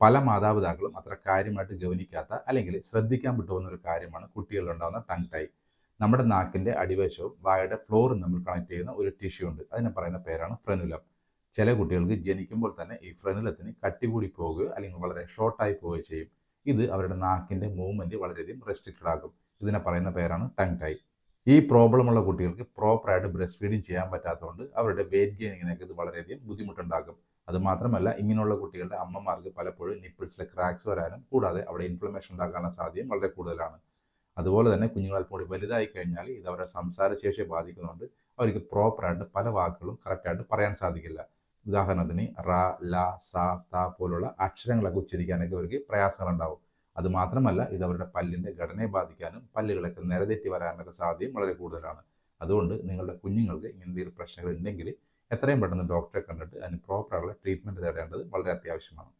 പല മാതാപിതാക്കളും അത്ര കാര്യമായിട്ട് ഗവനിക്കാത്ത അല്ലെങ്കിൽ ശ്രദ്ധിക്കാൻ വിട്ടുപോകുന്ന ഒരു കാര്യമാണ് കുട്ടികളിലുണ്ടാകുന്ന ടങ് ടൈ. നമ്മുടെ നാക്കിൻ്റെ അടിവശവും വായുടെ ഫ്ലോറും തമ്മിൽ കണക്ട് ചെയ്യുന്ന ഒരു ടിഷ്യൂ ഉണ്ട്. അതിനെ പറയുന്ന പേരാണ് ഫ്രെനുലം. ചില കുട്ടികൾക്ക് ജനിക്കുമ്പോൾ തന്നെ ഈ ഫ്രെനുലത്തിന് കട്ടി കൂടി പോവുകയോ അല്ലെങ്കിൽ വളരെ ഷോർട്ടായി പോവുകയോ ചെയ്യും. ഇത് അവരുടെ നാക്കിൻ്റെ മൂവ്മെൻറ്റ് വളരെയധികം റെസ്ട്രിക്റ്റഡ് ആക്കും. ഇതിനെ പറയുന്ന പേരാണ് ടങ് ടൈ. ഈ പ്രോബ്ലമുള്ള കുട്ടികൾക്ക് പ്രോപ്പറായിട്ട് ബ്രസ്റ്റ് ഫീഡിങ് ചെയ്യാൻ പറ്റാത്തതുകൊണ്ട് അവരുടെ വെയിറ്റ് ഗെയിനിങ്ങിനൊക്കെ ഇത് വളരെയധികം ബുദ്ധിമുട്ടുണ്ടാക്കും. അതുമാത്രമല്ല, ഇങ്ങനെയുള്ള കുട്ടികളുടെ അമ്മമാർക്ക് പലപ്പോഴും നിപ്പിൾസിലെ ക്രാക്സ് വരാനും കൂടാതെ അവിടെ ഇൻഫ്ലമേഷൻ ഉണ്ടാകാനുള്ള സാധ്യതയും വളരെ കൂടുതലാണ്. അതുപോലെ തന്നെ കുഞ്ഞുങ്ങൾ അല്പം കൂടി വലുതായി കഴിഞ്ഞാൽ ഇത് അവരുടെ സംസാരശേഷിയെ ബാധിക്കുന്നുണ്ട്. അവർക്ക് പ്രോപ്പറായിട്ട് പല വാക്കുകളും കറക്റ്റായിട്ട് പറയാൻ സാധിക്കില്ല. ഉദാഹരണത്തിന് റ, ല, സ, ത പോലുള്ള അക്ഷരങ്ങളൊക്കെ ഉച്ചരിക്കാനൊക്കെ അവർക്ക് പ്രയാസങ്ങളുണ്ടാവും. അതുമാത്രമല്ല, ഇത് അവരുടെ പല്ലിൻ്റെ ഘടനയെ ബാധിക്കാനും പല്ലുകളൊക്കെ നിരതെറ്റി വരാനൊക്കെ സാധ്യതയും വളരെ കൂടുതലാണ്. അതുകൊണ്ട് നിങ്ങളുടെ കുഞ്ഞുങ്ങൾക്ക് എന്തെങ്കിലും പ്രശ്നങ്ങൾ ഉണ്ടെങ്കിൽ എത്രയും പെട്ടെന്ന് ഡോക്ടറെ കണ്ടിട്ട് അതിന് പ്രോപ്പറായുള്ള ട്രീറ്റ്മെൻറ്റ് തേടേണ്ടത് വളരെ അത്യാവശ്യമാണ്.